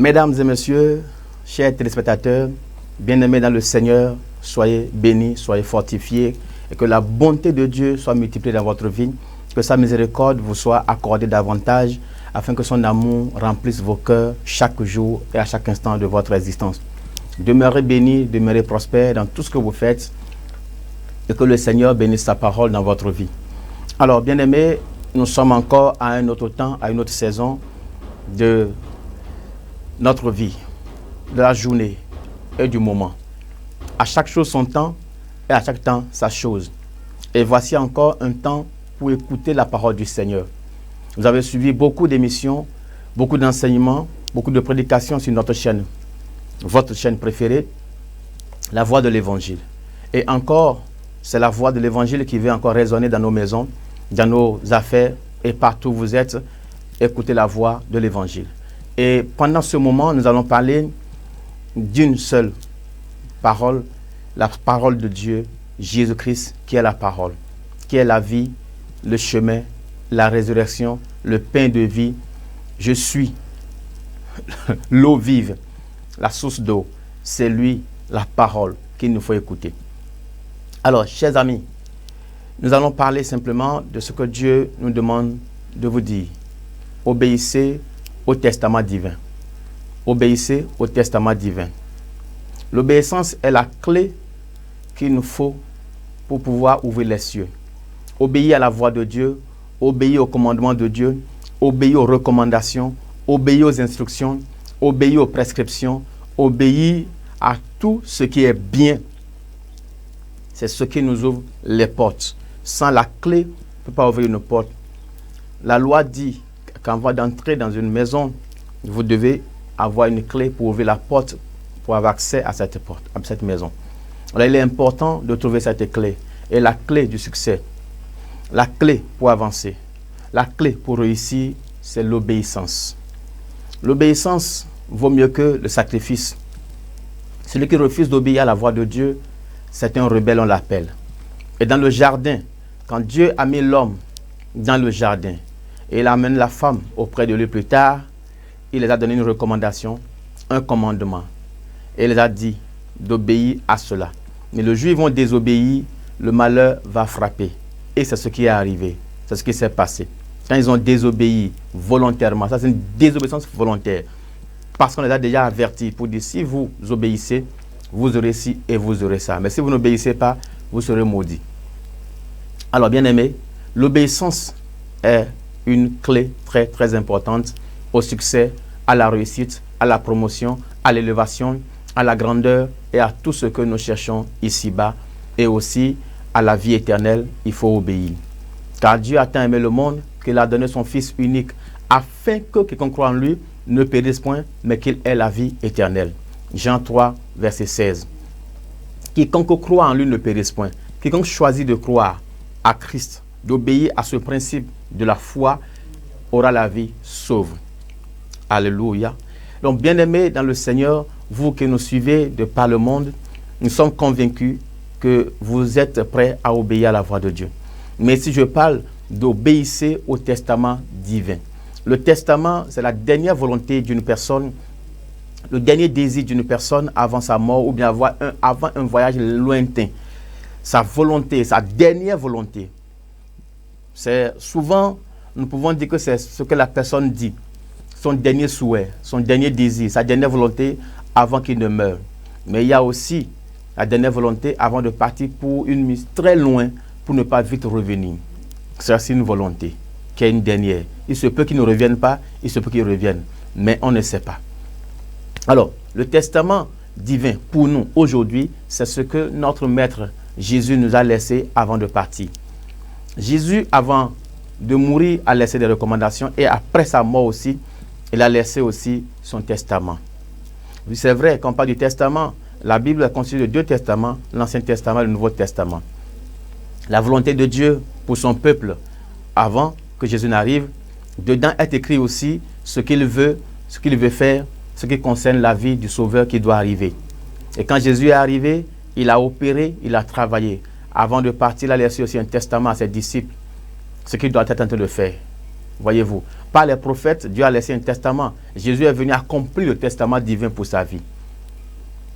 Mesdames et messieurs, chers téléspectateurs, bien-aimés dans le Seigneur, soyez bénis, soyez fortifiés et que la bonté de Dieu soit multipliée dans votre vie, que sa miséricorde vous soit accordée davantage afin que son amour remplisse vos cœurs chaque jour et à chaque instant de votre existence. Demeurez bénis, demeurez prospères dans tout ce que vous faites et que le Seigneur bénisse sa parole dans votre vie. Alors, bien-aimés, nous sommes encore à un autre temps, à une autre saison de notre vie, de la journée et du moment. À chaque chose son temps et à chaque temps sa chose. Et voici encore un temps pour écouter la parole du Seigneur. Vous avez suivi beaucoup d'émissions, beaucoup d'enseignements, beaucoup de prédications sur notre chaîne. Votre chaîne préférée, la voix de l'Évangile. Et encore, c'est la voix de l'Évangile qui va encore résonner dans nos maisons, dans nos affaires et partout où vous êtes. Écoutez la voix de l'Évangile. Et pendant ce moment, nous allons parler d'une seule parole, la parole de Dieu, Jésus-Christ, qui est la parole, qui est la vie, le chemin, la résurrection, le pain de vie. Je suis l'eau vive, la source d'eau. C'est lui, la parole qu'il nous faut écouter. Alors, chers amis, nous allons parler simplement de ce que Dieu nous demande de vous dire. Obéissez au testament divin. Obéissez au testament divin. L'obéissance est la clé qu'il nous faut pour pouvoir ouvrir les cieux. Obéir à la voix de Dieu, obéir aux commandements de Dieu, obéir aux recommandations, obéir aux instructions, obéir aux prescriptions, obéir à tout ce qui est bien. C'est ce qui nous ouvre les portes. Sans la clé, on ne peut pas ouvrir une porte. La loi dit qu'avant d'entrer dans une maison, vous devez avoir une clé pour ouvrir la porte, pour avoir accès à cette porte, à cette maison. Alors, il est important de trouver cette clé. Et la clé du succès, la clé pour avancer, la clé pour réussir, c'est l'obéissance. L'obéissance vaut mieux que le sacrifice. Celui qui refuse d'obéir à la voix de Dieu, c'est un rebelle, on l'appelle. Et dans le jardin, quand Dieu a mis l'homme dans le jardin, et il amène la femme auprès de lui plus tard, il les a donné une recommandation, un commandement. Et il les a dit d'obéir à cela. Mais le jour où ils vont désobéir, le malheur va frapper. Et c'est ce qui est arrivé. C'est ce qui s'est passé. Quand ils ont désobéi volontairement, ça c'est une désobéissance volontaire. Parce qu'on les a déjà avertis pour dire, si vous obéissez, vous aurez ci et vous aurez ça. Mais si vous n'obéissez pas, vous serez maudits. Alors, bien aimé, l'obéissance est une clé très très importante au succès, à la réussite, à la promotion, à l'élévation, à la grandeur et à tout ce que nous cherchons ici-bas. Et aussi à la vie éternelle, il faut obéir. Car Dieu a tant aimé le monde qu'il a donné son Fils unique afin que quiconque croit en lui ne périsse point, mais qu'il ait la vie éternelle. Jean 3, verset 16. Quiconque croit en lui ne périsse point. Quiconque choisit de croire à Christ, d'obéir à ce principe de la foi, aura la vie sauve. Alléluia. Donc, bien-aimés dans le Seigneur, vous qui nous suivez de par le monde, nous sommes convaincus que vous êtes prêts à obéir à la voix de Dieu. Mais si je parle d'obéir au testament divin, le testament, c'est la dernière volonté d'une personne, le dernier désir d'une personne avant sa mort ou bien avant un voyage lointain. Sa volonté, sa dernière volonté. C'est souvent, nous pouvons dire que c'est ce que la personne dit, son dernier souhait, son dernier désir, sa dernière volonté avant qu'il ne meure. Mais il y a aussi la dernière volonté avant de partir pour une mise très loin pour ne pas vite revenir. C'est aussi une volonté qui est une dernière. Il se peut qu'ils ne reviennent pas, il se peut qu'ils reviennent, mais on ne sait pas. Alors, le testament divin pour nous aujourd'hui, c'est ce que notre Maître Jésus nous a laissé avant de partir. Jésus, avant de mourir, a laissé des recommandations et après sa mort aussi, il a laissé aussi son testament. C'est vrai, quand on parle du testament, la Bible est constituée de deux testaments, l'Ancien Testament et le Nouveau Testament. La volonté de Dieu pour son peuple avant que Jésus n'arrive, dedans est écrit aussi ce qu'il veut faire, ce qui concerne la vie du Sauveur qui doit arriver. Et quand Jésus est arrivé, il a opéré, il a travaillé. Avant de partir, il a laissé aussi un testament à ses disciples, ce qu'il doit être en train de faire. Voyez-vous, par les prophètes, Dieu a laissé un testament. Jésus est venu accomplir le testament divin pour sa vie.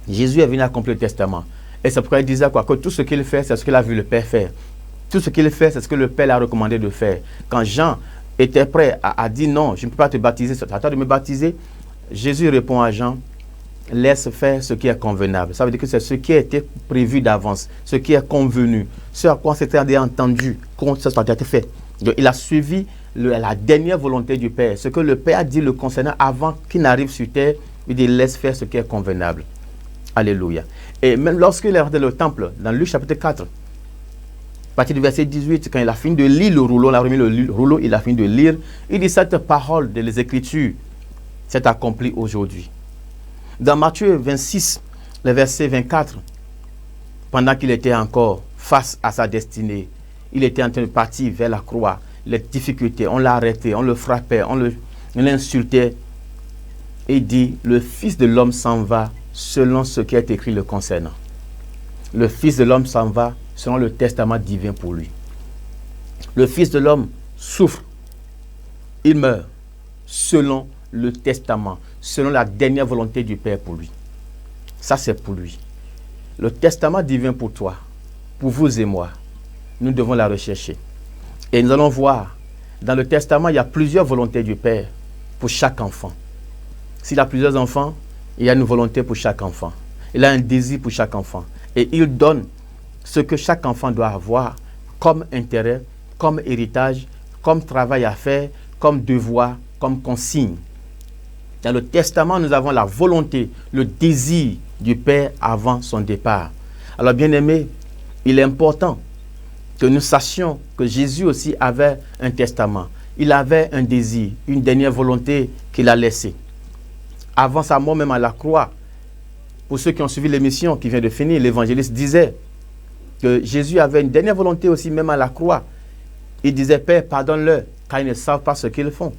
Jésus est venu accomplir le testament. Et c'est pourquoi il disait quoi? Que tout ce qu'il fait, c'est ce qu'il a vu le Père faire. Tout ce qu'il fait, c'est ce que le Père l'a recommandé de faire. Quand Jean était prêt à dire non, je ne peux pas te baptiser, c'est à toi de me baptiser, Jésus répond à Jean, laisse faire ce qui est convenable. Ça veut dire que c'est ce qui a été prévu d'avance, ce qui est convenu, ce à quoi c'était entendu, quand ça a été fait. Donc, il a suivi la dernière volonté du Père. Ce que le Père a dit le concernant avant qu'il n'arrive sur terre, il dit laisse faire ce qui est convenable. Alléluia. Et même lorsqu'il est rentré dans le temple, dans Luc chapitre 4, à partir du verset 18, quand il a fini de lire le rouleau, il a remis le rouleau, il a fini de lire, il dit cette parole des Écritures s'est accomplie aujourd'hui. Dans Matthieu 26, le verset 24, pendant qu'il était encore face à sa destinée, il était en train de partir vers la croix, les difficultés, on l'a arrêté, on le frappait, on l'insultait. Et il dit, le Fils de l'homme s'en va selon ce qui est écrit le concernant. Le Fils de l'homme s'en va selon le testament divin pour lui. Le Fils de l'homme souffre, il meurt selon le testament, selon la dernière volonté du Père pour lui. Ça, c'est pour lui. Le testament divin pour toi, pour vous et moi, nous devons la rechercher. Et nous allons voir, dans le testament, il y a plusieurs volontés du Père pour chaque enfant. S'il a plusieurs enfants, il y a une volonté pour chaque enfant. Il a un désir pour chaque enfant. Et il donne ce que chaque enfant doit avoir comme intérêt, comme héritage, comme travail à faire, comme devoir, comme consigne. Dans le testament, nous avons la volonté, le désir du Père avant son départ. Alors, bien-aimés, il est important que nous sachions que Jésus aussi avait un testament. Il avait un désir, une dernière volonté qu'il a laissée. Avant sa mort, même à la croix, pour ceux qui ont suivi l'émission qui vient de finir, l'évangéliste disait que Jésus avait une dernière volonté aussi, même à la croix. Il disait, Père, pardonne-leur, car ils ne savent pas ce qu'ils font.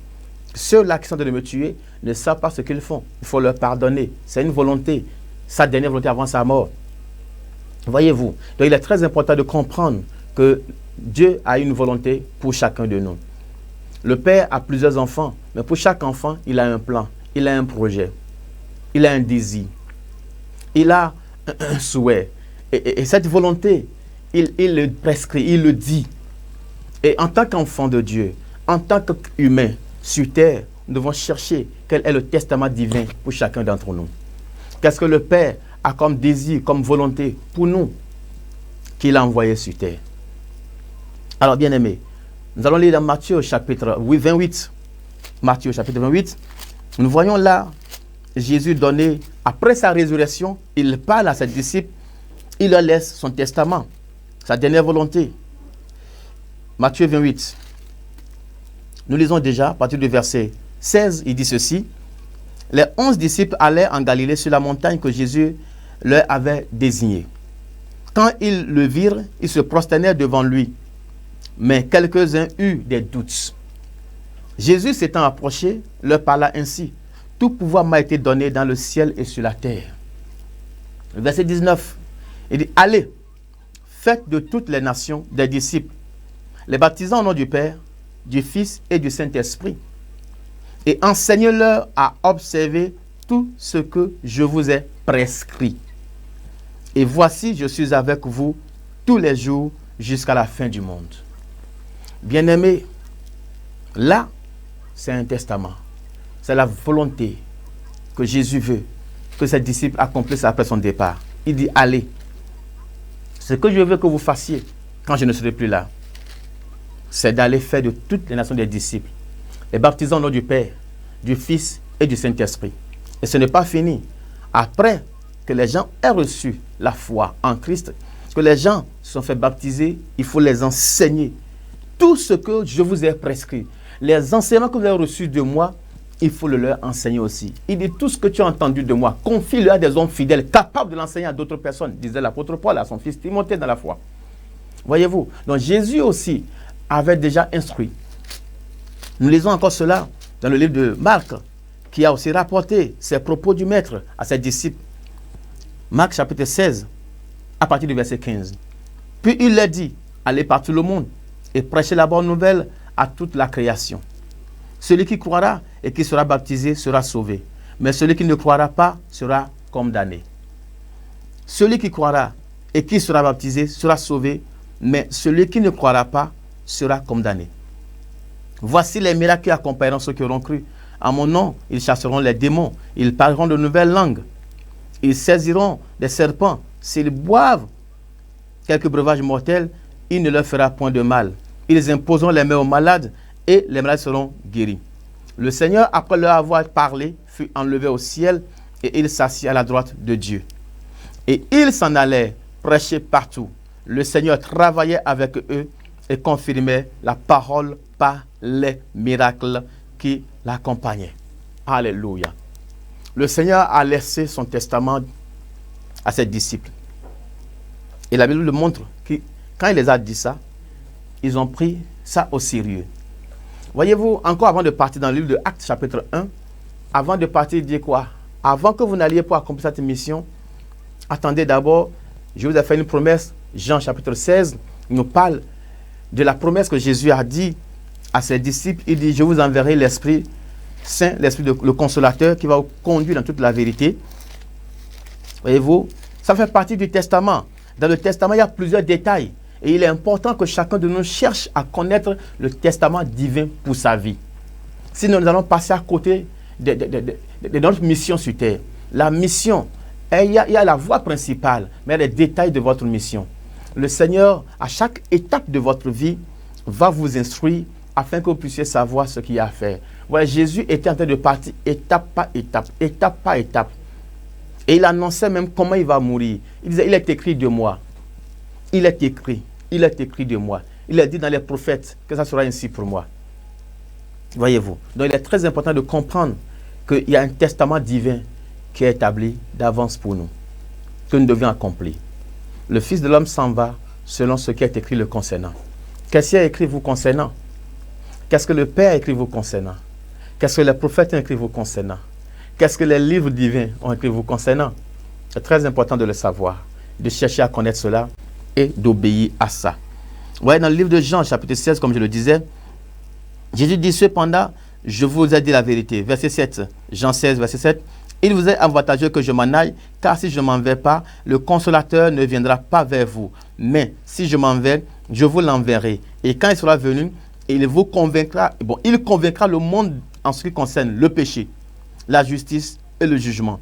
Ceux-là qui sont en train de me tuer ne savent pas ce qu'ils font. Il faut leur pardonner. C'est une volonté, sa dernière volonté avant sa mort. Voyez-vous, donc il est très important de comprendre que Dieu a une volonté pour chacun de nous. Le Père a plusieurs enfants, mais pour chaque enfant, il a un plan, il a un projet, il a un désir, il a un souhait. Et cette volonté, il le prescrit, il le dit. Et en tant qu'enfant de Dieu, en tant qu'humain sur terre, nous devons chercher quel est le testament divin pour chacun d'entre nous. Qu'est-ce que le Père a comme désir, comme volonté pour nous qu'il a envoyé sur terre. Alors, bien aimés, nous allons lire dans Matthieu chapitre 28. Matthieu chapitre 28. Nous voyons là Jésus donner, après sa résurrection, il parle à ses disciples, il leur laisse son testament, sa dernière volonté. Matthieu 28. Nous lisons déjà à partir du verset 16, il dit ceci. Les 11 disciples allaient en Galilée sur la montagne que Jésus leur avait désignée. Quand ils le virent, ils se prosternèrent devant lui. Mais quelques-uns eurent des doutes. Jésus s'étant approché, leur parla ainsi. Tout pouvoir m'a été donné dans le ciel et sur la terre. Verset 19. Il dit, allez, faites de toutes les nations des disciples, les baptisant au nom du Père, du Fils et du Saint-Esprit, et enseignez-leur à observer tout ce que je vous ai prescrit. Et voici, je suis avec vous tous les jours jusqu'à la fin du monde. Bien-aimés, là, c'est un testament. C'est la volonté que Jésus veut que ses disciples accomplissent après son départ. Il dit, allez, ce que je veux que vous fassiez quand je ne serai plus là, c'est d'aller faire de toutes les nations des disciples, les baptisant au nom du Père, du Fils et du Saint-Esprit. Et ce n'est pas fini. Après que les gens aient reçu la foi en Christ, que les gens se sont fait baptiser, il faut les enseigner. Tout ce que je vous ai prescrit, les enseignements que vous avez reçus de moi, il faut le leur enseigner aussi. Il dit, tout ce que tu as entendu de moi, confie-le à des hommes fidèles, capables de l'enseigner à d'autres personnes, disait l'apôtre Paul à son fils Timothée dans la foi. Voyez-vous, donc Jésus aussi avait déjà instruit. Nous lisons encore cela dans le livre de Marc, qui a aussi rapporté ses propos du Maître à ses disciples. Marc chapitre 16, à partir du verset 15. Puis il leur dit, allez par tout le monde et prêchez la bonne nouvelle à toute la création. Celui qui croira et qui sera baptisé sera sauvé. Mais celui qui ne croira pas sera condamné. Celui qui croira et qui sera baptisé sera sauvé. Mais celui qui ne croira pas sera condamné. Voici les miracles qui accompagneront ceux qui auront cru. En mon nom, ils chasseront les démons. Ils parleront de nouvelles langues. Ils saisiront des serpents. S'ils boivent quelques breuvages mortels, il ne leur fera point de mal. Ils imposeront les mains aux malades et les malades seront guéris. Le Seigneur, après leur avoir parlé, fut enlevé au ciel et il s'assit à la droite de Dieu. Et ils s'en allaient prêcher partout. Le Seigneur travaillait avec eux et confirmait la parole par les miracles qui l'accompagnaient. Alléluia. Le Seigneur a laissé son testament à ses disciples. Et la Bible le montre que quand il les a dit ça, ils ont pris ça au sérieux. Voyez-vous, encore avant de partir dans le livre de Actes chapitre 1, avant de partir, il dit quoi? Avant que vous n'alliez pour accomplir cette mission, attendez d'abord, je vous ai fait une promesse. Jean chapitre 16 nous parle de la promesse que Jésus a dit à ses disciples. Il dit, je vous enverrai l'Esprit Saint, le Consolateur, qui va vous conduire dans toute la vérité. Voyez-vous, ça fait partie du testament. Dans le testament, il y a plusieurs détails. Et il est important que chacun de nous cherche à connaître le testament divin pour sa vie. Sinon, nous allons passer à côté de notre mission sur terre. La mission, il y a la voie principale, mais il y a les détails de votre mission. Le Seigneur, à chaque étape de votre vie, va vous instruire afin que vous puissiez savoir ce qu'il y a à faire. Voilà, Jésus était en train de partir étape par étape, étape par étape. Et il annonçait même comment il va mourir. Il disait, il est écrit de moi. Il est écrit de moi. Il a dit dans les prophètes que ça sera ainsi pour moi. Voyez-vous. Donc il est très important de comprendre qu'il y a un testament divin qui est établi d'avance pour nous, que nous devions accomplir. Le Fils de l'homme s'en va selon ce qui est écrit le concernant. Qu'est-ce qu'il a écrit vous concernant? Qu'est-ce que le Père a écrit vous concernant? Qu'est-ce que les prophètes ont écrit vous concernant? Qu'est-ce que les livres divins ont écrit vous concernant? C'est très important de le savoir, de chercher à connaître cela et d'obéir à ça. Vous voyez, dans le livre de Jean, chapitre 16, comme je le disais, Jésus dit, cependant, je vous ai dit la vérité. Verset 7, Jean 16, verset 7. Il vous est avantageux que je m'en aille, car si je ne m'en vais pas, le Consolateur ne viendra pas vers vous. Mais si je m'en vais, je vous l'enverrai. Et quand il sera venu, il vous convaincra, il convaincra le monde en ce qui concerne le péché, la justice et le jugement.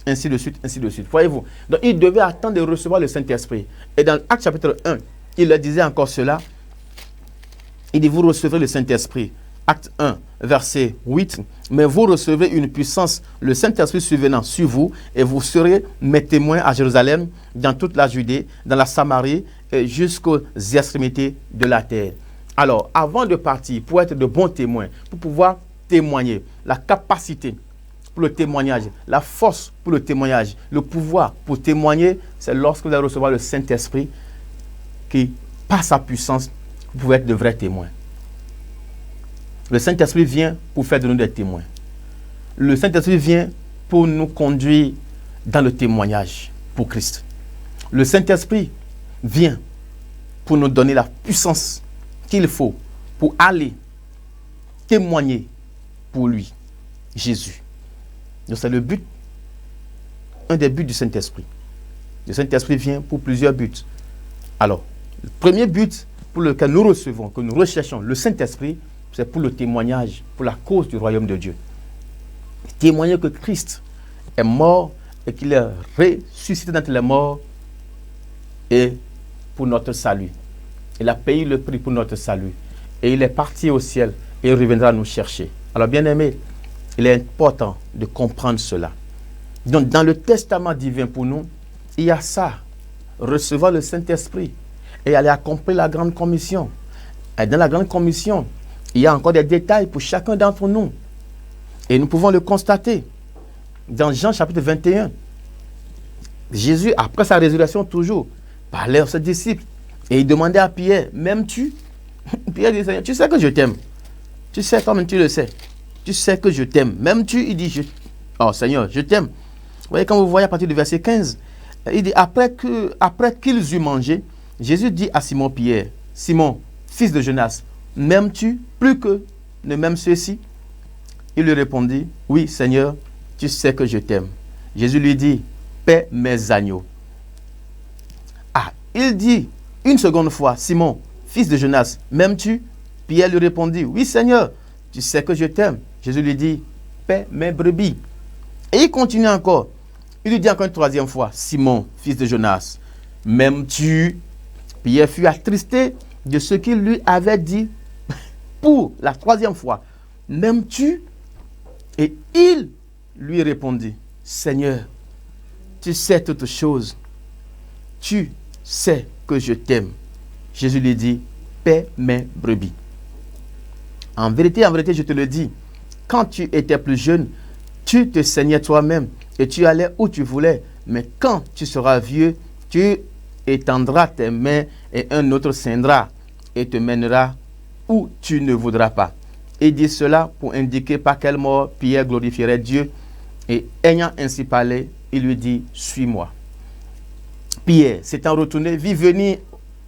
Ainsi de suite, ainsi de suite. Voyez-vous. Donc, il devait attendre de recevoir le Saint-Esprit. Et dans Actes chapitre 1, il le disait encore cela. Il dit, vous recevrez le Saint-Esprit. Acte 1, verset 8. Mais vous recevrez une puissance, le Saint-Esprit survenant sur vous, et vous serez mes témoins à Jérusalem, dans toute la Judée, dans la Samarie, et jusqu'aux extrémités de la terre. Alors, avant de partir, pour être de bons témoins, pour pouvoir témoigner, la capacité pour le témoignage, la force pour le témoignage, le pouvoir pour témoigner, c'est lorsque vous allez recevoir le Saint-Esprit qui, par sa puissance, vous pouvez être de vrais témoins. Le Saint-Esprit vient pour faire de nous des témoins. Le Saint-Esprit vient pour nous conduire dans le témoignage pour Christ. Le Saint-Esprit vient pour nous donner la puissance qu'il faut pour aller témoigner pour lui, Jésus. Donc c'est le but, un des buts du Saint-Esprit. Le Saint-Esprit vient pour plusieurs buts. Alors, le premier but pour lequel nous recevons, que nous recherchons le Saint-Esprit, c'est pour le témoignage, pour la cause du royaume de Dieu. Témoigner que Christ est mort et qu'il est ressuscité d'entre les morts et pour notre salut. Il a payé le prix pour notre salut. Et il est parti au ciel et il reviendra nous chercher. Alors, bien-aimés, il est important de comprendre cela. Donc, dans le testament divin pour nous, il y a ça. Recevoir le Saint-Esprit et aller accomplir la grande commission. Et dans la grande commission, il y a encore des détails pour chacun d'entre nous. Et nous pouvons le constater. Dans Jean chapitre 21, Jésus, après sa résurrection toujours, parlait à ses disciples. Et il demandait à Pierre, m'aimes-tu? Pierre dit, Seigneur, tu sais que je t'aime. Tu sais, toi-même tu le sais. Tu sais que je t'aime. M'aimes-tu? Il dit, oh Seigneur, je t'aime. Vous voyez, quand vous voyez à partir du verset 15, il dit, après qu'ils eurent mangé, Jésus dit à Simon-Pierre, Simon, fils de Jonas, m'aimes-tu plus que ne m'aiment ceux-ci? Il lui répondit, oui Seigneur, tu sais que je t'aime. Jésus lui dit, paie mes agneaux. Ah, il dit une seconde fois, Simon, fils de Jonas, m'aimes-tu? Pierre lui répondit, oui Seigneur, tu sais que je t'aime. Jésus lui dit, paie mes brebis. Et il continue encore. Il lui dit encore une troisième fois, Simon, fils de Jonas, m'aimes-tu? Pierre fut attristé de ce qu'il lui avait dit pour la troisième fois. M'aimes-tu? Et il lui répondit, Seigneur, tu sais toutes choses. Tu sais que je t'aime. Jésus lui dit, paie mes brebis. En vérité, je te le dis, quand tu étais plus jeune, tu te saignais toi-même et tu allais où tu voulais. Mais quand tu seras vieux, tu étendras tes mains et un autre ceindra et te mènera où tu ne voudras pas. Il dit cela pour indiquer par quelle mort Pierre glorifierait Dieu. Et ayant ainsi parlé, il lui dit, suis-moi. Pierre s'étant retourné, vit venir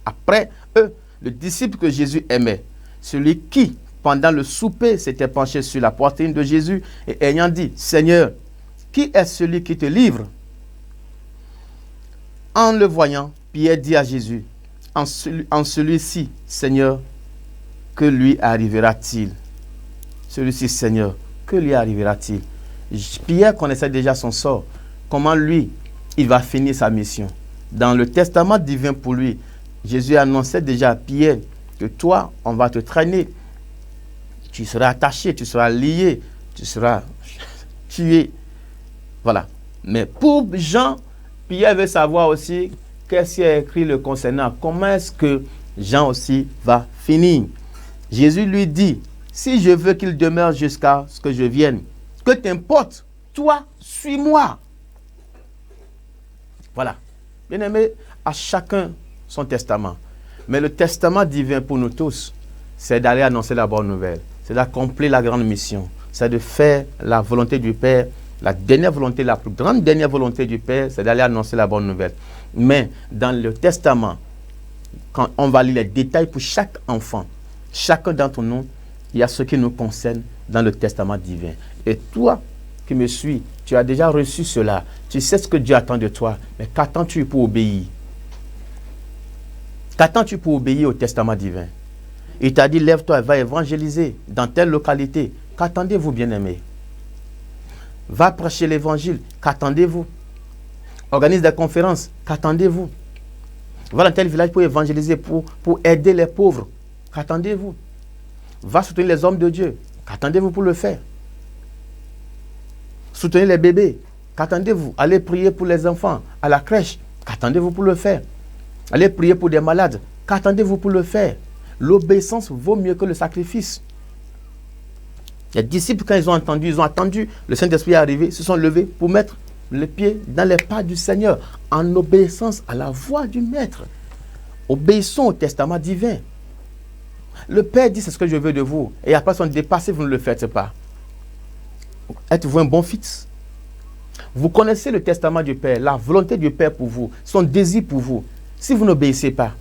après eux le disciple que Jésus aimait, celui qui, pendant le souper, s'était penché sur la poitrine de Jésus et ayant dit, Seigneur, qui est celui qui te livre? En le voyant, Pierre dit à Jésus, en celui-ci, Seigneur, que lui arrivera-t-il? Celui-ci, Seigneur, que lui arrivera-t-il? Pierre connaissait déjà son sort. Comment lui, il va finir sa mission? Dans le testament divin pour lui, Jésus annonçait déjà à Pierre que toi, on va te traîner. Tu seras attaché, tu seras lié, tu seras tué. Voilà. Mais pour Jean, Pierre veut savoir aussi qu'est-ce qui est écrit le concernant. Comment est-ce que Jean aussi va finir? Jésus lui dit, si je veux qu'il demeure jusqu'à ce que je vienne, que t'importe, toi, suis-moi. Voilà. Bien-aimé, à chacun son testament. Mais le testament divin pour nous tous, c'est d'aller annoncer la bonne nouvelle. C'est d'accomplir la grande mission. C'est de faire la volonté du Père. La dernière volonté, la plus grande dernière volonté du Père, c'est d'aller annoncer la bonne nouvelle. Mais dans le testament, quand on va lire les détails pour chaque enfant, chacun d'entre nous, il y a ce qui nous concerne dans le testament divin. Et toi qui me suis, tu as déjà reçu cela. Tu sais ce que Dieu attend de toi. Mais qu'attends-tu pour obéir? Qu'attends-tu pour obéir au testament divin? Il t'a dit, lève-toi et va évangéliser dans telle localité. Qu'attendez-vous, bien-aimés? Va prêcher l'évangile. Qu'attendez-vous? Organise des conférences. Qu'attendez-vous? Va dans tel village pour évangéliser, pour aider les pauvres. Qu'attendez-vous? Va soutenir les hommes de Dieu. Qu'attendez-vous pour le faire? Soutenez les bébés. Qu'attendez-vous? Allez prier pour les enfants à la crèche. Qu'attendez-vous pour le faire? Allez prier pour des malades. Qu'attendez-vous pour le faire? L'obéissance vaut mieux que le sacrifice. Les disciples, quand ils ont attendu, le Saint-Esprit est arrivé, se sont levés pour mettre les pieds dans les pas du Seigneur, en obéissance à la voix du Maître. Obéissons au testament divin. Le Père dit, c'est ce que je veux de vous. Et après son départ, si vous ne le faites pas, êtes-vous un bon fils? Vous connaissez le testament du Père, la volonté du Père pour vous, son désir pour vous. Si vous n'obéissez pas,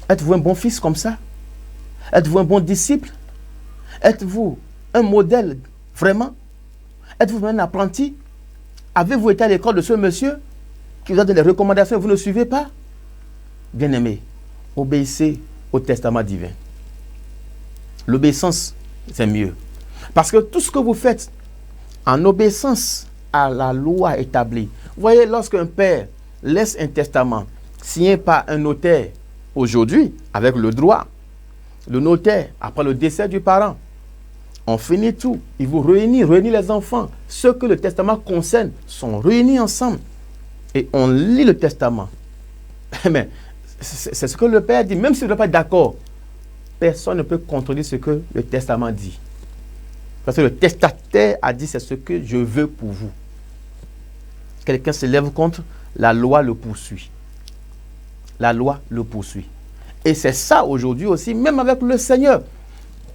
êtes-vous un bon fils comme ça? Êtes-vous un bon disciple? Êtes-vous un modèle vraiment? Êtes-vous un apprenti? Avez-vous été à l'école de ce monsieur qui vous a donné des recommandations et vous ne suivez pas? Bien-aimés, obéissez au testament divin. L'obéissance, c'est mieux. Parce que tout ce que vous faites en obéissance à la loi établie. Vous voyez, lorsqu'un père laisse un testament signé par un notaire aujourd'hui, avec le droit, le notaire, après le décès du parent, on finit tout. Il vous réunit les enfants. Ceux que le testament concerne sont réunis ensemble. Et on lit le testament. Mais c'est ce que le père dit. Même s'il ne veut pas être d'accord, personne ne peut contredire ce que le testament dit. Parce que le testataire a dit, c'est ce que je veux pour vous. Quelqu'un se lève contre, la loi le poursuit. La loi le poursuit. Et c'est ça aujourd'hui aussi, même avec le Seigneur.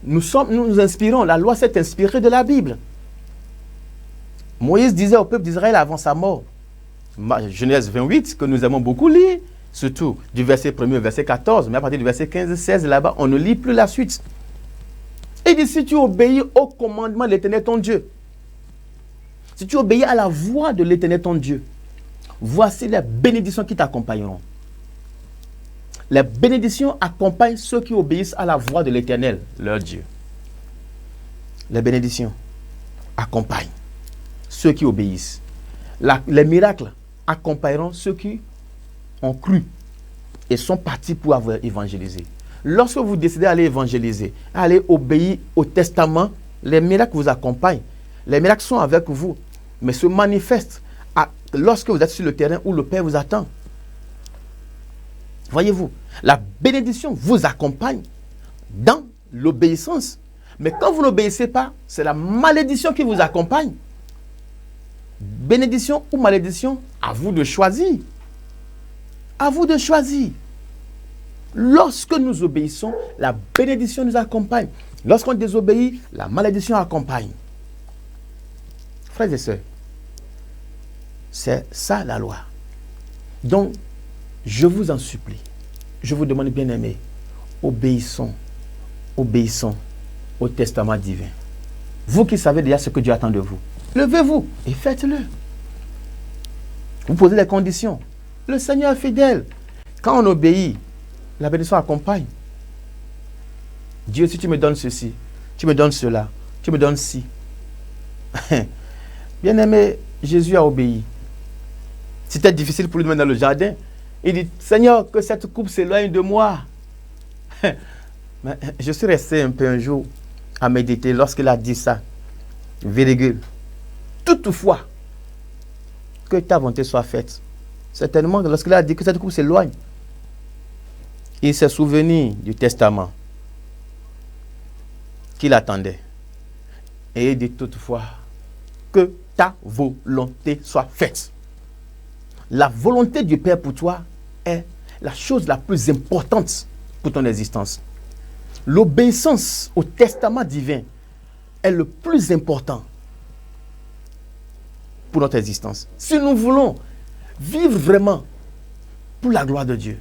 Nous nous inspirons, la loi s'est inspirée de la Bible. Moïse disait au peuple d'Israël avant sa mort, Genèse 28, que nous aimons beaucoup lire, surtout du verset 1er au verset 14, mais à partir du verset 15 et 16, là-bas, on ne lit plus la suite. Il dit, si tu obéis au commandement de l'Éternel ton Dieu, si tu obéis à la voix de l'Éternel ton Dieu, voici les bénédictions qui t'accompagneront. Les bénédictions accompagnent ceux qui obéissent à la voix de l'Éternel, leur Dieu. Les bénédictions accompagnent ceux qui obéissent. Les miracles accompagneront ceux qui ont cru et sont partis pour avoir évangélisé. Lorsque vous décidez d'aller évangéliser, aller obéir au testament, les miracles vous accompagnent. Les miracles sont avec vous, mais se manifestent lorsque vous êtes sur le terrain où le Père vous attend. Voyez-vous, la bénédiction vous accompagne dans l'obéissance. Mais quand vous n'obéissez pas, c'est la malédiction qui vous accompagne. Bénédiction ou malédiction, à vous de choisir. À vous de choisir. Lorsque nous obéissons, la bénédiction nous accompagne. Lorsqu'on désobéit, la malédiction accompagne. Frères et sœurs, c'est ça la loi. Donc, je vous en supplie, je vous demande, bien-aimés, obéissons au testament divin. Vous qui savez déjà ce que Dieu attend de vous, levez-vous et faites-le. Vous posez les conditions. Le Seigneur est fidèle. Quand on obéit, la bénédiction accompagne. Dieu, si tu me donnes ceci, tu me donnes cela, tu me donnes ci. Bien-aimé, Jésus a obéi. C'était difficile pour lui de mettre dans le jardin. Il dit, Seigneur, que cette coupe s'éloigne de moi. Mais je suis resté un peu un jour à méditer lorsqu'il a dit ça. Virgule. Toutefois, que ta volonté soit faite. Certainement, lorsqu'il a dit que cette coupe s'éloigne, il s'est souvenu du testament qu'il attendait. Et il dit toutefois, que ta volonté soit faite. La volonté du Père pour toi est la chose la plus importante pour ton existence. L'obéissance au testament divin est le plus important pour notre existence. Si nous voulons vivre vraiment pour la gloire de Dieu,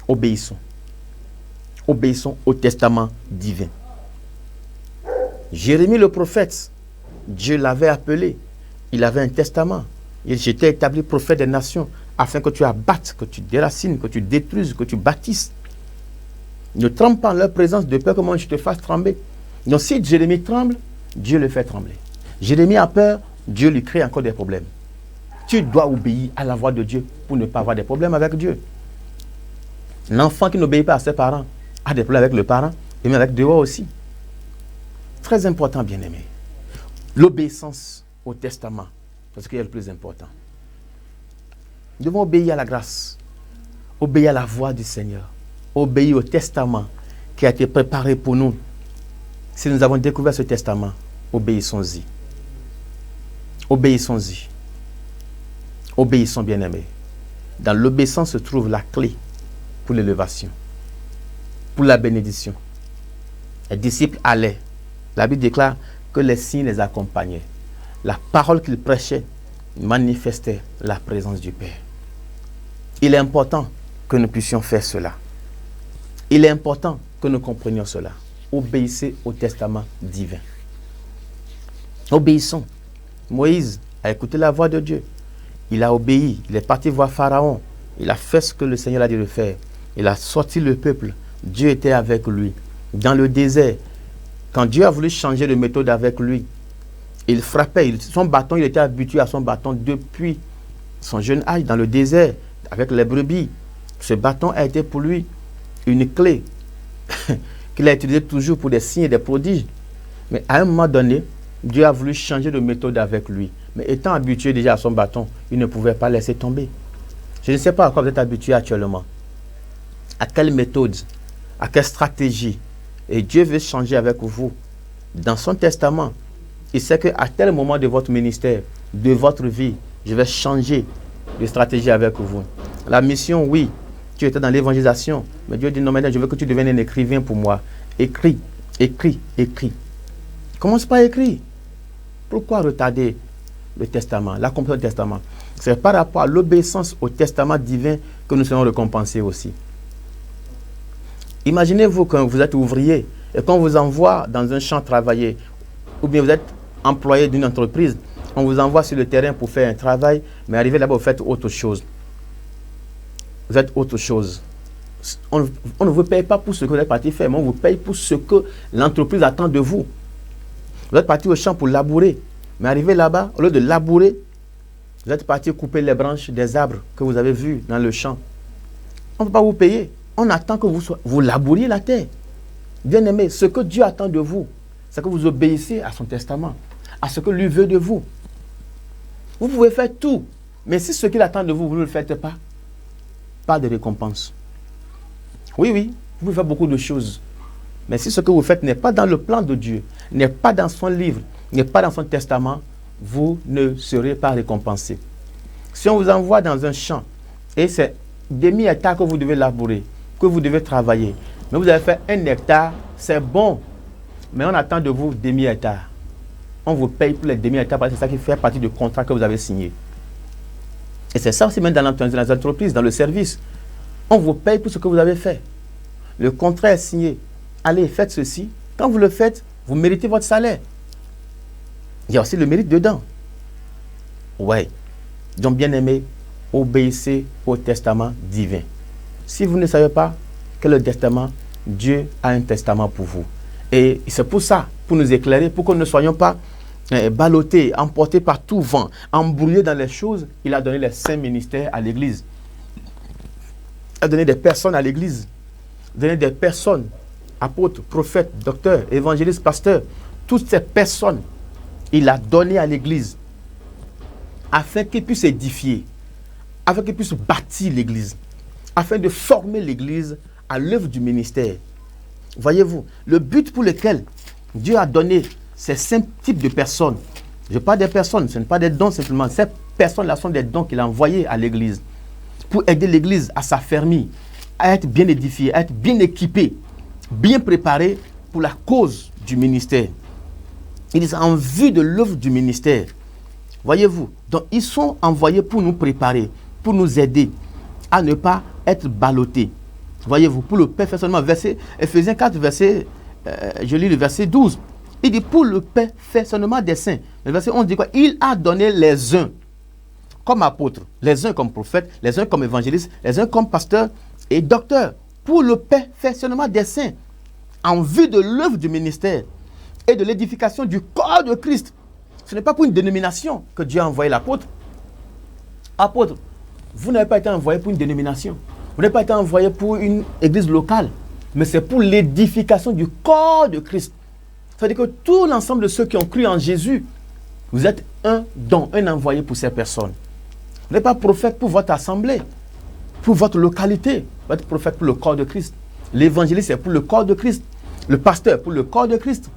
obéissons. Obéissons au testament divin. Jérémie le prophète, Dieu l'avait appelé. Il avait un testament. J'étais établi prophète des nations afin que tu abattes, que tu déracines, que tu détruises, que tu bâtisses. Ne tremble pas en leur présence de peur que moi je te fasse trembler. Donc si Jérémie tremble, Dieu le fait trembler. Jérémie a peur, Dieu lui crée encore des problèmes. Tu dois obéir à la voix de Dieu pour ne pas avoir des problèmes avec Dieu. L'enfant qui n'obéit pas à ses parents a des problèmes avec le parent et même avec dehors aussi. Très important, bien-aimé. L'obéissance au testament, c'est ce qui est le plus important. Nous devons obéir à la grâce, obéir à la voix du Seigneur, obéir au testament qui a été préparé pour nous. Si nous avons découvert ce testament, obéissons-y. Obéissons-y. Obéissons, bien-aimés. Dans l'obéissance se trouve la clé pour l'élévation, pour la bénédiction. Les disciples allaient. La Bible déclare que les signes les accompagnaient. La parole qu'ils prêchaient manifestait la présence du Père. Il est important que nous puissions faire cela. Il est important que nous comprenions cela. Obéissez au testament divin. Obéissons. Moïse a écouté la voix de Dieu. Il a obéi. Il est parti voir Pharaon. Il a fait ce que le Seigneur a dit de faire. Il a sorti le peuple. Dieu était avec lui. Dans le désert, quand Dieu a voulu changer de méthode avec lui, il frappait. Son bâton, il était habitué à son bâton depuis son jeune âge dans le désert avec les brebis. Ce bâton a été pour lui une clé qu'il a utilisée toujours pour des signes et des prodiges. Mais à un moment donné, Dieu a voulu changer de méthode avec lui. Mais étant habitué déjà à son bâton, il ne pouvait pas laisser tomber. Je ne sais pas à quoi vous êtes habitué actuellement. À quelle méthode, à quelle stratégie. Et Dieu veut changer avec vous. Dans son testament, il sait qu'à tel moment de votre ministère, de votre vie, je vais changer de stratégie avec vous. La mission, oui, tu étais dans l'évangélisation. Mais Dieu dit non, maintenant je veux que tu deviennes un écrivain pour moi. Écris, écris, écris. Commence par écrire. Pourquoi retarder le testament, l'accomplissement du testament? C'est par rapport à l'obéissance au testament divin que nous serons récompensés aussi. Imaginez-vous quand vous êtes ouvrier Et quand on vous envoie dans un champ travailler, ou bien vous êtes employé d'une entreprise, on vous envoie sur le terrain pour faire un travail, mais arrivé là-bas, vous faites autre chose. Vous êtes autre chose. On ne vous paye pas pour ce que vous êtes parti faire, mais on vous paye pour ce que l'entreprise attend de vous. Vous êtes parti au champ pour labourer, mais arrivé là-bas, au lieu de labourer, vous êtes parti couper les branches des arbres que vous avez vus dans le champ. On ne peut pas vous payer. On attend que vous labouriez la terre. Bien aimé, ce que Dieu attend de vous, c'est que vous obéissez à son testament, à ce que lui veut de vous. Vous pouvez faire tout, mais si ce qu'il attend de vous, vous ne le faites pas, pas de récompense. Oui, vous pouvez faire beaucoup de choses. Mais si ce que vous faites n'est pas dans le plan de Dieu, n'est pas dans son livre, n'est pas dans son testament, vous ne serez pas récompensé. Si on vous envoie dans un champ, et c'est demi-hectare que vous devez labourer, que vous devez travailler, mais vous avez fait 1 hectare, c'est bon. Mais on attend de vous demi-hectare. On vous paye pour les demi-hectares parce que c'est ça qui fait partie du contrat que vous avez signé. Et c'est ça aussi même dans les entreprises, dans le service. On vous paye pour ce que vous avez fait. Le contrat est signé. Allez, faites ceci. Quand vous le faites, vous méritez votre salaire. Il y a aussi le mérite dedans. Ouais. Donc, bien aimé, obéissez au testament divin. Si vous ne savez pas quel est le testament, Dieu a un testament pour vous. Et c'est pour ça, pour nous éclairer, pour que nous ne soyons pas ballottés, emportés par tout vent, embrouillés dans les choses, il a donné les 5 ministères à l'Église. Il a donné des personnes à l'Église. Donné des personnes, apôtres, prophètes, docteurs, évangélistes, pasteurs. Toutes ces personnes, il a donné à l'Église afin qu'ils puissent édifier, afin qu'ils puissent bâtir l'Église, afin de former l'Église à l'œuvre du ministère. Voyez-vous, le but pour lequel Dieu a donné ces 5 types de personnes, je parle des personnes, ce ne sont pas des dons simplement, ces personnes-là sont des dons qu'il a envoyés à l'Église pour aider l'Église à s'affermir, à être bien édifiée, à être bien équipée, bien préparée pour la cause du ministère. Ils sont en vue de l'œuvre du ministère. Voyez-vous, donc ils sont envoyés pour nous préparer, pour nous aider à ne pas être ballottés. Voyez-vous, pour le perfectionnement, Ephésiens 4, je lis le verset 12. Il dit pour le perfectionnement des saints. Le verset 11 dit quoi? Il a donné les uns comme apôtres, les uns comme prophètes, les uns comme évangélistes, les uns comme pasteurs et docteurs, pour le perfectionnement des saints, en vue de l'œuvre du ministère et de l'édification du corps de Christ. Ce n'est pas pour une dénomination que Dieu a envoyé l'apôtre. Apôtre, vous n'avez pas été envoyé pour une dénomination. Vous n'avez pas été envoyé pour une église locale, mais c'est pour l'édification du corps de Christ. C'est-à-dire que tout l'ensemble de ceux qui ont cru en Jésus, vous êtes un don, un envoyé pour ces personnes. Vous n'êtes pas prophète pour votre assemblée, pour votre localité. Vous êtes prophète pour le corps de Christ. L'évangéliste est pour le corps de Christ. Le pasteur pour le corps de Christ.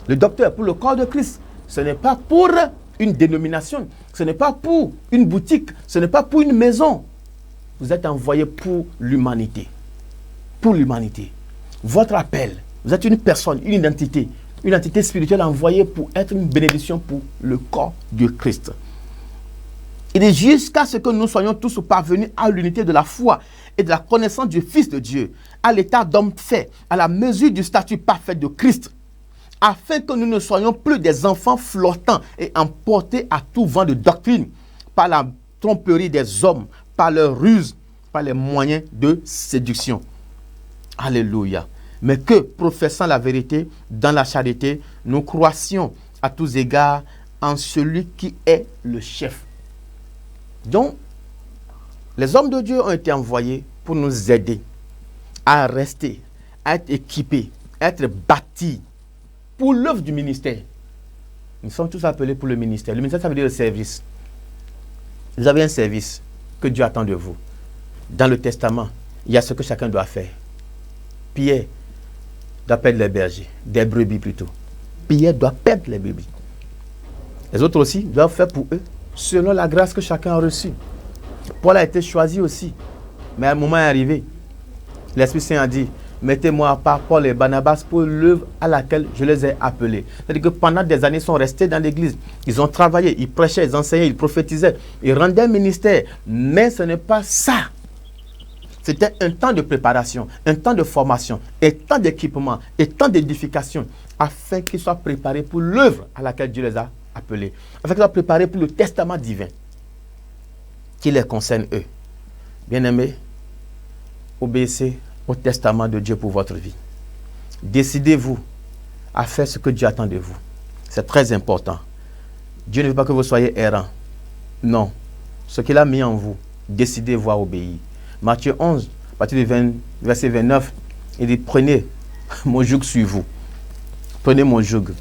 Le docteur pour le corps de Christ. Ce n'est pas pour une dénomination. Ce n'est pas pour une boutique. Ce n'est pas pour une maison. Vous êtes envoyé pour l'humanité. Pour l'humanité. Votre appel. Vous êtes une personne, une identité spirituelle envoyée pour être une bénédiction pour le corps de Christ. Il est jusqu'à ce que nous soyons tous parvenus à l'unité de la foi et de la connaissance du Fils de Dieu, à l'état d'homme fait, à la mesure du statut parfait de Christ, afin que nous ne soyons plus des enfants flottants et emportés à tout vent de doctrine par la tromperie des hommes, par leur ruse, par les moyens de séduction. Alléluia. Mais que, professant la vérité dans la charité, nous croissions à tous égards en celui qui est le chef. Donc, les hommes de Dieu ont été envoyés pour nous aider à rester, à être équipés, à être bâtis pour l'œuvre du ministère. Nous sommes tous appelés pour le ministère. Le ministère, ça veut dire le service. Vous avez un service que Dieu attend de vous. Dans le testament, il y a ce que chacun doit faire. Pierre doit perdre les bergers, des brebis plutôt. Pierre doit perdre les brebis. Les autres aussi doivent faire pour eux, selon la grâce que chacun a reçue. Paul a été choisi aussi. Mais un moment est arrivé. L'Esprit Saint a dit, mettez-moi à part Paul et Barnabas pour l'œuvre à laquelle je les ai appelés. C'est-à-dire que pendant des années, ils sont restés dans l'église. Ils ont travaillé, ils prêchaient, ils enseignaient, ils prophétisaient, ils rendaient un ministère. Mais ce n'est pas ça C'était un temps de préparation, un temps de formation, un temps d'équipement, un temps d'édification, afin qu'ils soient préparés pour l'œuvre à laquelle Dieu les a appelés, afin qu'ils soient préparés pour le testament divin qui les concerne eux. Bien-aimés, obéissez au testament de Dieu pour votre vie. Décidez-vous à faire ce que Dieu attend de vous. C'est très important. Dieu ne veut pas que vous soyez errants. Non. Ce qu'il a mis en vous, décidez-vous à obéir. Matthieu 11, à partir du verset 29, il dit, prenez mon joug sur vous. Prenez mon joug.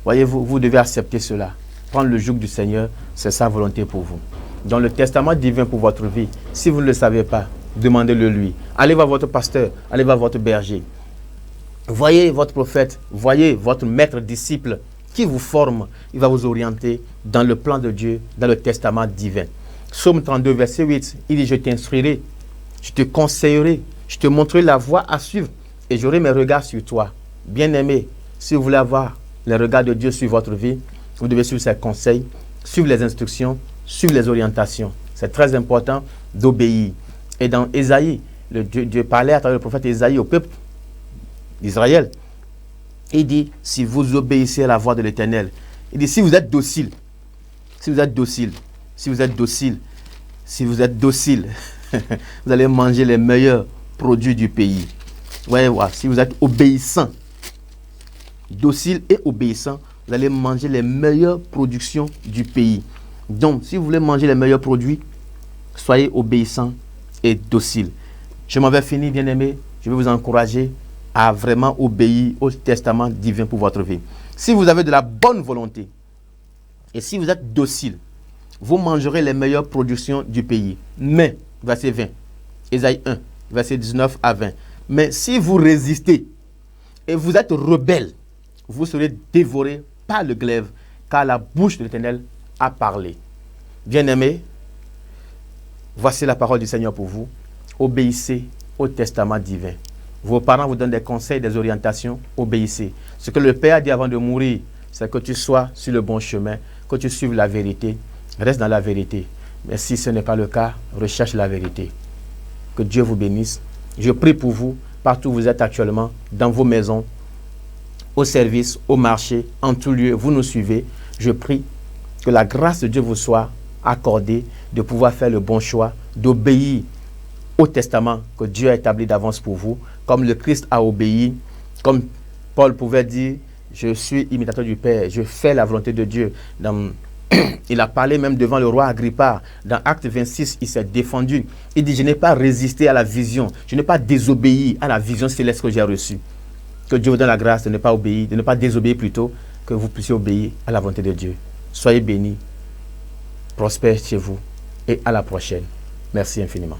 Voyez-vous, vous devez accepter cela. Prendre le joug du Seigneur, c'est sa volonté pour vous. Dans le testament divin pour votre vie, si vous ne le savez pas, demandez-le lui. Allez voir votre pasteur, allez voir votre berger. Voyez votre prophète, voyez votre maître disciple qui vous forme. Il va vous orienter dans le plan de Dieu, dans le testament divin. Psaume 32, verset 8, il dit, je t'instruirai, je te conseillerai, je te montrerai la voie à suivre et j'aurai mes regards sur toi. Bien-aimé, si vous voulez avoir les regards de Dieu sur votre vie, vous devez suivre ses conseils, suivre les instructions, suivre les orientations. C'est très important d'obéir. Et dans Ésaïe, Dieu parlait à travers le prophète Ésaïe au peuple d'Israël. Il dit, si vous obéissez à la voix de l'Éternel, il dit, si vous êtes docile, si vous êtes docile, si vous êtes docile, si vous êtes docile, vous allez manger les meilleurs produits du pays. Voyez, si vous êtes obéissant, docile et obéissant, vous allez manger les meilleures productions du pays. Donc, si vous voulez manger les meilleurs produits, soyez obéissant et docile. Je m'en vais finir, bien-aimés. Je vais vous encourager à vraiment obéir au testament divin pour votre vie. Si vous avez de la bonne volonté et si vous êtes docile, vous mangerez les meilleures productions du pays. Mais, verset 20, Ésaïe 1, verset 19 à 20. Mais si vous résistez et vous êtes rebelle, vous serez dévorés par le glaive, car la bouche de l'Éternel a parlé. Bien-aimés, voici la parole du Seigneur pour vous. Obéissez au testament divin. Vos parents vous donnent des conseils, des orientations, obéissez. Ce que le Père a dit avant de mourir, c'est que tu sois sur le bon chemin, que tu suives la vérité, reste dans la vérité. Mais si ce n'est pas le cas, recherche la vérité. Que Dieu vous bénisse. Je prie pour vous, partout où vous êtes actuellement, dans vos maisons, au service, au marché, en tout lieu, vous nous suivez. Je prie que la grâce de Dieu vous soit accordée, de pouvoir faire le bon choix, d'obéir au testament que Dieu a établi d'avance pour vous, comme le Christ a obéi, comme Paul pouvait dire, je suis imitateur du Père, je fais la volonté de Dieu. Il a parlé même devant le roi Agrippa. Dans Acte 26, il s'est défendu. Il dit, je n'ai pas résisté à la vision, je n'ai pas désobéi à la vision céleste que j'ai reçue. Que Dieu vous donne la grâce de ne pas obéir, de ne pas désobéir plutôt, que vous puissiez obéir à la volonté de Dieu. Soyez bénis, prospère chez vous et à la prochaine. Merci infiniment.